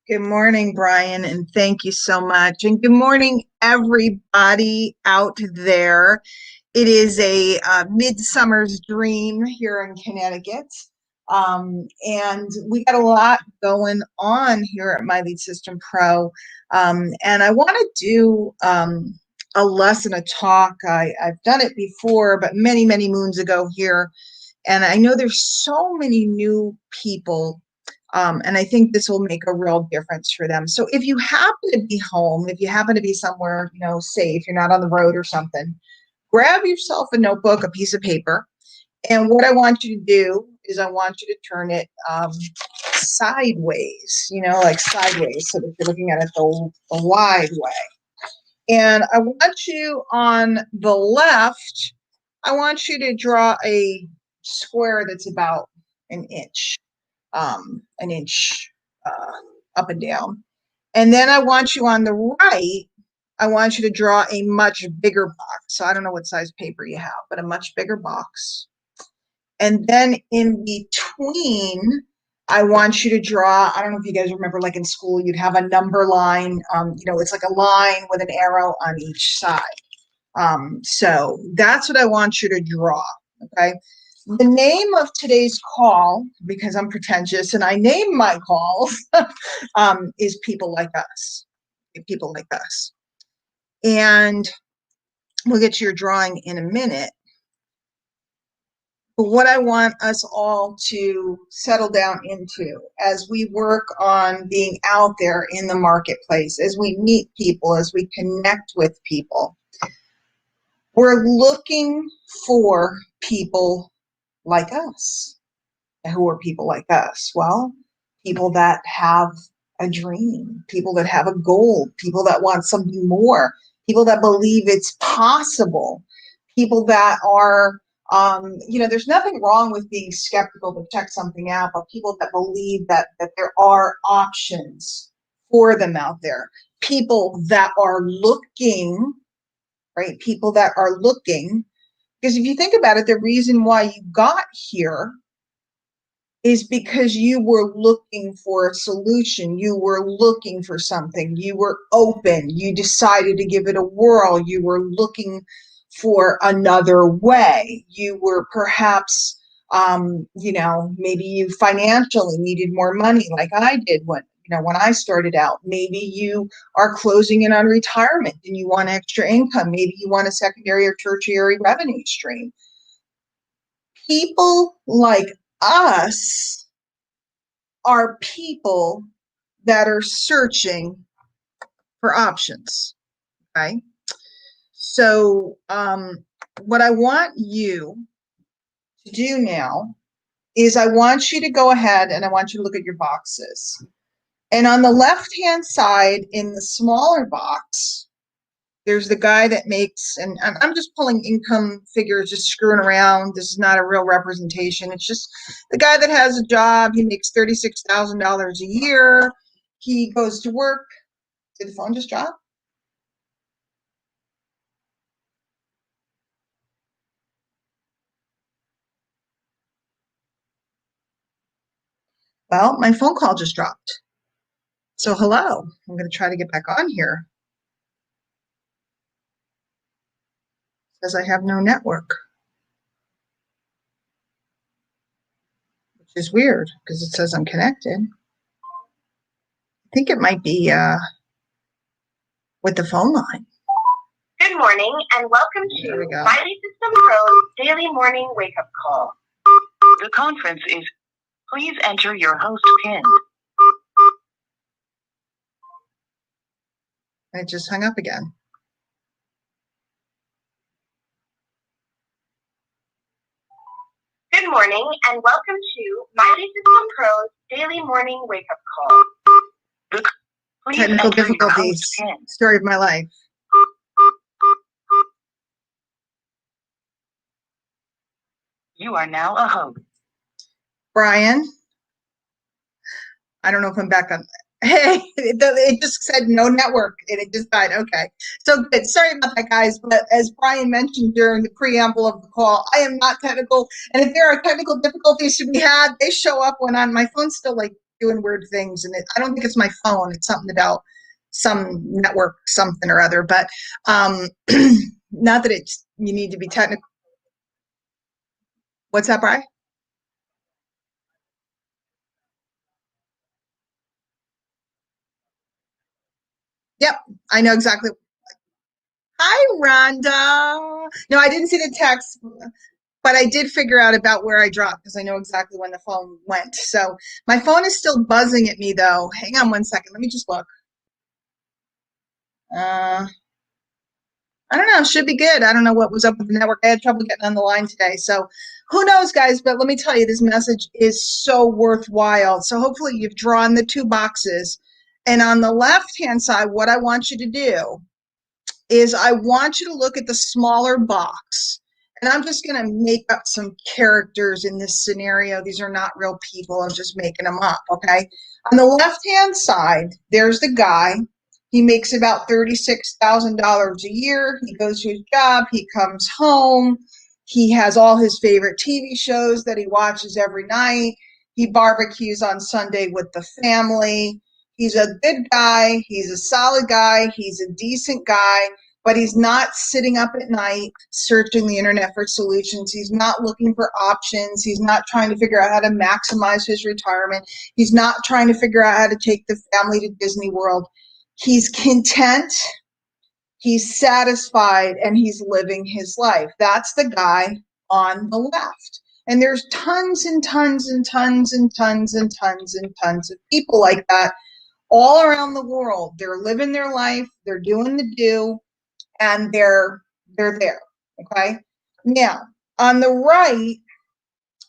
Good morning, Brian, and thank you so much. And good morning, everybody out there. It is a midsummer's dream here in Connecticut. And we got a lot going on here at My Lead System Pro. And I want to do a lesson, a talk. I've done it before, but many, many moons ago here. And I know there's so many new people, and I think this will make a real difference for them. So if you happen to be home, if you happen to be somewhere, safe, you're not on the road or something, grab yourself a notebook, a piece of paper. And what I want you to do is I want you to turn it sideways, like sideways, so that you're looking at it the wide way. And I want you on the left, I want you to draw a square that's about an inch up and down. And then I want you on the right, I want you to draw a much bigger box. So I don't know what size paper you have, but a much bigger box. And then in between, I want you to draw, I don't know if you guys remember, like in school, you'd have a number line, it's like a line with an arrow on each side. So that's what I want you to draw, okay? The name of today's call, because I'm pretentious and I name my calls, is People Like Us. People Like Us. And we'll get to your drawing in a minute. But what I want us all to settle down into as we work on being out there in the marketplace, as we meet people, as we connect with people, we're looking for people like us. Who are people like us? Well, people that have a dream, people that have a goal, people that want something more, people that believe it's possible, people that are, there's nothing wrong with being skeptical to check something out, but people that believe that there are options for them out there, people that are looking, right? People that are looking, because if you think about it, the reason why you got here is because you were looking for a solution. You were looking for something. You were open. You decided to give it a whirl. You were looking for another way. You were perhaps, maybe you financially needed more money like I did when I started out. Maybe you are closing in on retirement and you want extra income. Maybe you want a secondary or tertiary revenue stream. People like us are people that are searching for options, okay? So what I want you to do now is I want you to go ahead and I want you to look at your boxes. And on the left-hand side in the smaller box, there's the guy that makes, and I'm just pulling income figures, just screwing around. This is not a real representation. It's just the guy that has a job. He makes $36,000 a year. He goes to work. Did the phone just drop? Well, my phone call just dropped. So hello, I'm going to try to get back on here. It says I have no network, which is weird because it says I'm connected. I think it might be with the phone line. Good morning and welcome to My Lead System Pro's daily morning wake-up call. The conference is, please enter your host PIN. And it just hung up again. Good morning and welcome to My Lead System Pro's daily morning wake-up call. Technical difficulties. Story of my life. You are now a host. Brian, I don't know if I'm back on. Hey, it just said no network and it just died. Okay, so good. Sorry about that, guys. But as Brian mentioned during the preamble of the call, I am not technical. And if there are technical difficulties to be had, they show up when my phone's still like doing weird things, and I don't think it's my phone. It's something about some network, something or other. But not that you need to be technical. What's up, Bri? Yep, I know exactly. Hi, Rhonda. No, I didn't see the text, but I did figure out about where I dropped because I know exactly when the phone went. So my phone is still buzzing at me, though. Hang on one second. Let me just look. Uh, I don't know. Should be good. I don't know what was up with the network. I had trouble getting on the line today. So who knows, guys? But let me tell you, this message is so worthwhile. So hopefully you've drawn the two boxes. And on the left-hand side, what I want you to do is I want you to look at the smaller box. And I'm just going to make up some characters in this scenario. These are not real people. I'm just making them up, okay? On the left-hand side, there's the guy. He makes about $36,000 a year. He goes to his job. He comes home. He has all his favorite TV shows that he watches every night. He barbecues on Sunday with the family. He's a good guy. He's a solid guy. He's a decent guy, but he's not sitting up at night searching the internet for solutions. He's not looking for options. He's not trying to figure out how to maximize his retirement. He's not trying to figure out how to take the family to Disney World. He's content, he's satisfied, and he's living his life. That's the guy on the left. And there's tons and tons and tons and tons and tons and tons of people like that all around the world. They're living their life, they're doing the do, and they're there. Okay. Now, on the right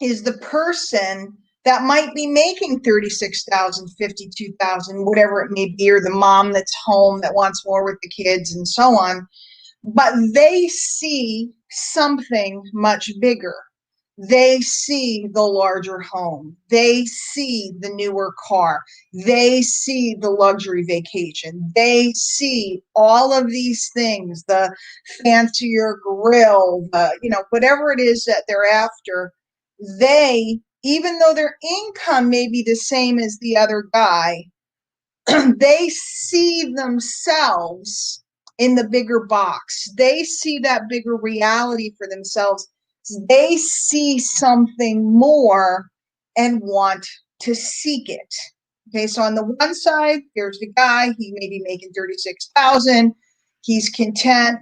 is the person that might be making 36,000, 52,000, whatever it may be, or the mom that's home that wants more with the kids and so on. But they see something much bigger. They see the larger home. They see the newer car. They see the luxury vacation. They see all of these things, the fancier grill, whatever it is that they're after. They, even though their income may be the same as the other guy, they see themselves in the bigger box. They see that bigger reality for themselves. They see something more and want to seek it. Okay, so on the one side, there's the guy. He may be making 36,000. He's content.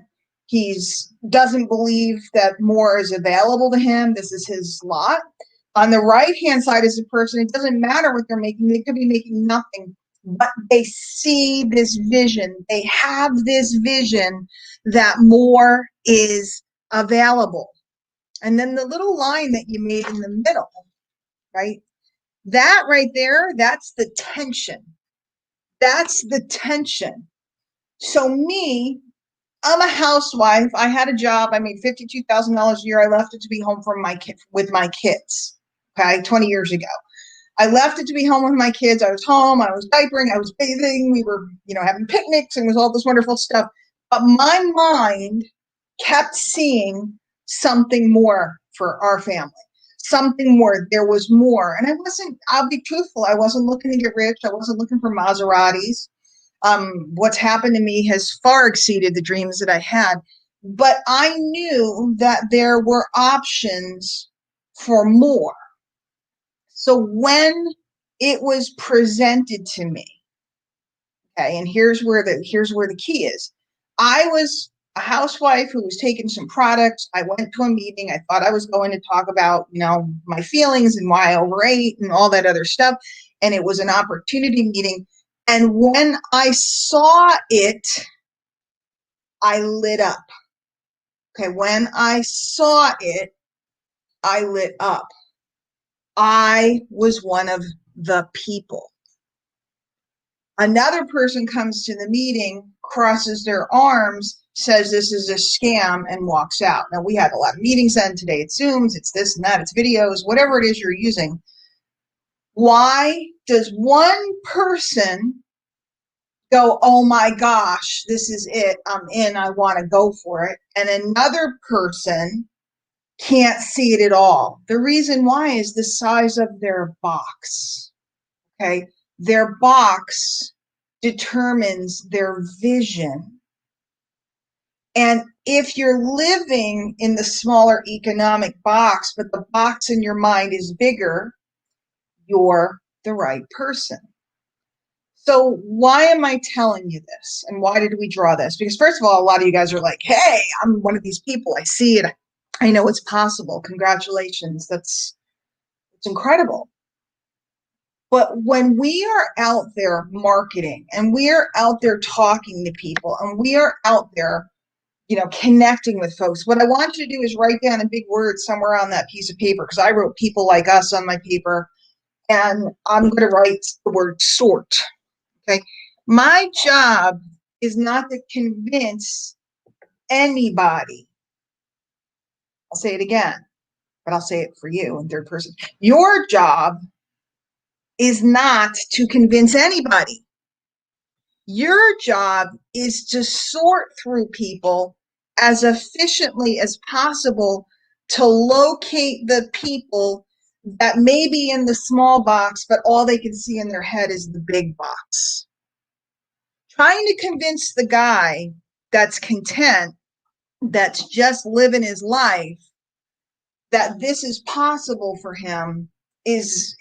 He's doesn't believe that more is available to him. This is his lot. On the right-hand side is the person. It doesn't matter what they're making. They could be making nothing, but they see this vision. They have this vision that more is available. And then the little line that you made in the middle, right? That right there, that's the tension. That's the tension. So me, I'm a housewife. I had a job. I made $52,000 a year. I left it to be home with my kids. Okay, 20 years ago. I left it to be home with my kids. I was home. I was diapering. I was bathing. We were, having picnics and it was all this wonderful stuff. But my mind kept seeing something more for our family, something more. There was more. And I'll be truthful, I wasn't looking to get rich. I wasn't looking for Maseratis. What's happened to me has far exceeded the dreams that I had. But I knew that there were options for more. So when it was presented to me, okay, and here's where the key is. I was a housewife who was taking some products. I went to a meeting. I thought I was going to talk about, my feelings and why I overate and all that other stuff. And it was an opportunity meeting. And when I saw it, I lit up. Okay, when I saw it, I lit up. I was one of the people. Another person comes to the meeting, crosses their arms, says this is a scam, and walks out. Now, we had a lot of meetings then. Today it's Zooms, it's this and that, it's videos, whatever it is you're using. Why does one person go, oh my gosh, this is it, I'm in, I want to go for it, and another person can't see it at all? The reason why is the size of their box. okay? Their box determines their vision. And if you're living in the smaller economic box, but the box in your mind is bigger, you're the right person. So why am I telling you this? And why did we draw this? Because first of all, a lot of you guys are like, hey, I'm one of these people. I see it. I know it's possible. Congratulations. It's incredible. But when we are out there marketing and we are out there talking to people and we are out there, connecting with folks, what I want you to do is write down in big words somewhere on that piece of paper, because I wrote people like us on my paper, and I'm going to write the word sort. Okay. My job is not to convince anybody. I'll say it again, but I'll say it for you in third person. Your job is not to convince anybody. Your job is to sort through people as efficiently as possible to locate the people that may be in the small box, but all they can see in their head is the big box. Trying to convince the guy that's content, that's just living his life, that this is possible for him is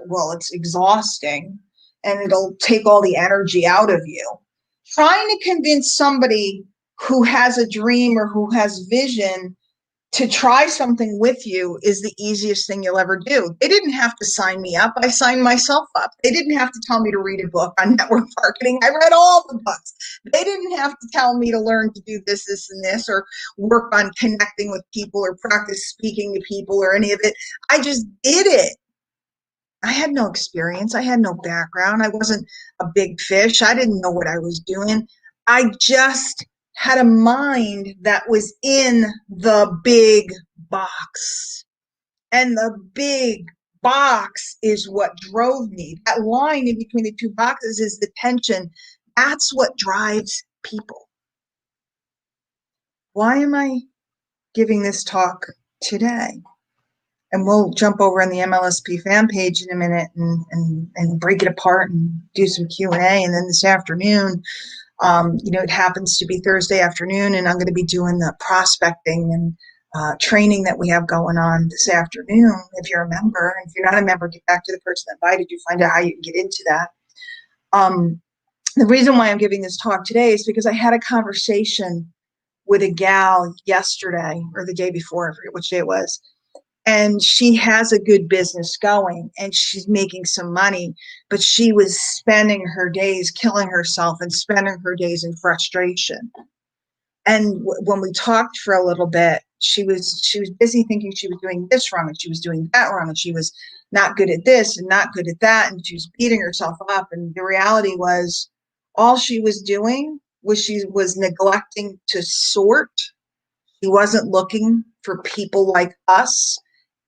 well, it's exhausting, and it'll take all the energy out of you. Trying to convince somebody who has a dream or who has vision to try something with you is the easiest thing you'll ever do. They didn't have to sign me up. I signed myself up. They didn't have to tell me to read a book on network marketing. I read all the books. They didn't have to tell me to learn to do this, this, and this, or work on connecting with people or practice speaking to people or any of it. I just did it. I had no experience. I had no background. I wasn't a big fish. I didn't know what I was doing. I just had a mind that was in the big box. And the big box is what drove me. That line in between the two boxes is the tension. That's what drives people. Why am I giving this talk today? And we'll jump over on the MLSP fan page in a minute and break it apart and do some Q&A. And then this afternoon, it happens to be Thursday afternoon, and I'm going to be doing the prospecting and training that we have going on this afternoon. If you're a member, and if you're not a member, get back to the person that invited you, find out how you can get into that. The reason why I'm giving this talk today is because I had a conversation with a gal yesterday or the day before, I forget which day it was. And she has a good business going and she's making some money, but she was spending her days killing herself and spending her days in frustration. And when we talked for a little bit, she was busy thinking she was doing this wrong and she was doing that wrong and she was not good at this and not good at that, and she was beating herself up. And the reality was, all she was doing was she was neglecting to sort. She wasn't looking for people like us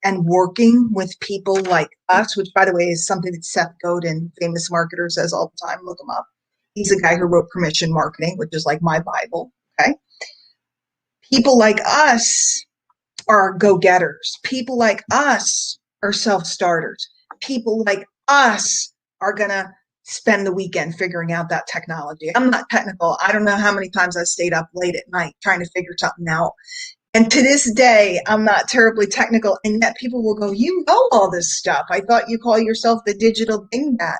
and working with people like us, which, by the way, is something that Seth Godin, famous marketer, says all the time. Look him up. He's a guy who wrote Permission Marketing, which is like my Bible, okay? People like us are go-getters. People like us are self-starters. People like us are going to spend the weekend figuring out that technology. I'm not technical. I don't know how many times I stayed up late at night trying to figure something out. And to this day, I'm not terribly technical, and yet people will go, you know all this stuff. I thought you call yourself the digital dingbat.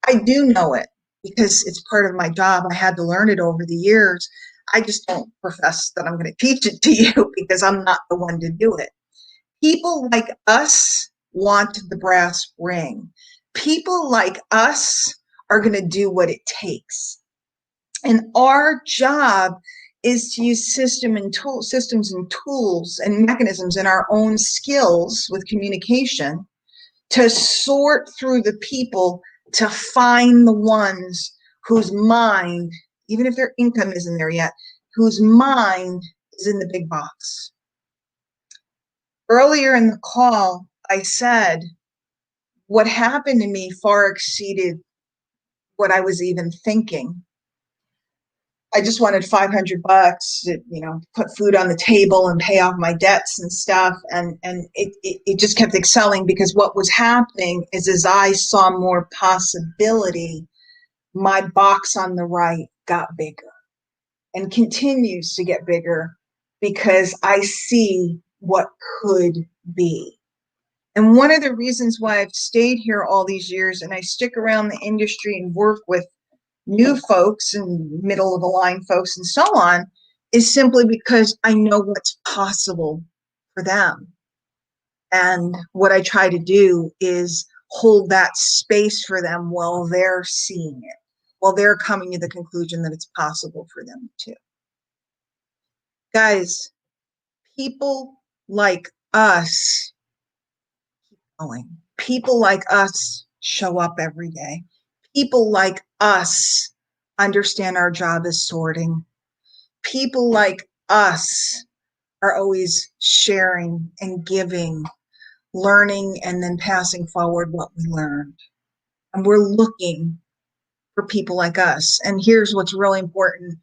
I do know it because it's part of my job. I had to learn it over the years. I just don't profess that I'm going to teach it to you because I'm not the one to do it. People like us want the brass ring. People like us are going to do what it takes. And our job is to use systems and tools and mechanisms and our own skills with communication to sort through the people to find the ones whose mind, even if their income isn't there yet, whose mind is in the big box. Earlier in the call, I said what happened to me far exceeded what I was even thinking. I just wanted $500 to, put food on the table and pay off my debts and stuff. And it just kept excelling, because what was happening is, as I saw more possibility, my box on the right got bigger and continues to get bigger, because I see what could be. And one of the reasons why I've stayed here all these years and I stick around the industry and work with new folks and middle of the line folks and so on, is simply because I know what's possible for them. And what I try to do is hold that space for them while they're seeing it, while they're coming to the conclusion that it's possible for them too. Guys, people like us keep going. People like us show up every day. People like us understand our job is sorting. People like us are always sharing and giving, learning, and then passing forward what we learned. And we're looking for people like us. And here's what's really important.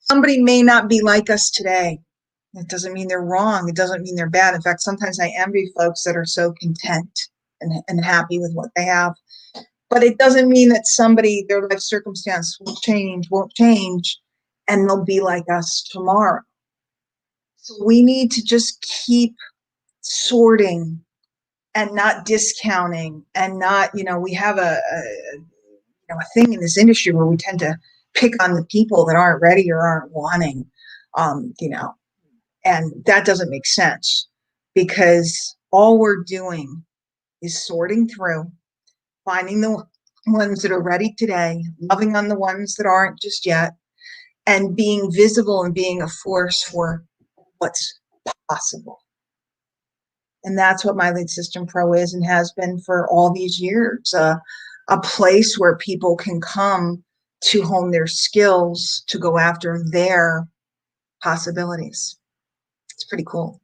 Somebody may not be like us today. It doesn't mean they're wrong. It doesn't mean they're bad. In fact, sometimes I envy folks that are so content and happy with what they have. But it doesn't mean that somebody, their life circumstance won't change, and they'll be like us tomorrow. So we need to just keep sorting and not discounting, and not, we have a thing in this industry where we tend to pick on the people that aren't ready or aren't wanting, and that doesn't make sense, because all we're doing is sorting through, finding the ones that are ready today, loving on the ones that aren't just yet, and being visible and being a force for what's possible. And that's what My Lead System Pro is and has been for all these years, a place where people can come to hone their skills, to go after their possibilities. It's pretty cool.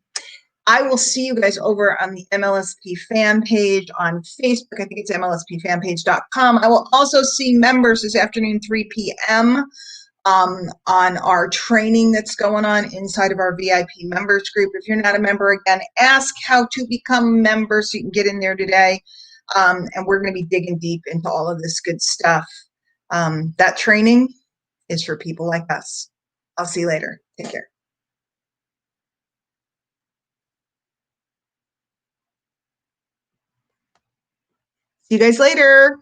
I will see you guys over on the MLSP fan page on Facebook. I think it's mlspfanpage.com. I will also see members this afternoon, 3 p.m. On our training that's going on inside of our VIP members group. If you're not a member, again, ask how to become a member so you can get in there today. And we're going to be digging deep into all of this good stuff. That training is for people like us. I'll see you later. Take care. See you guys later.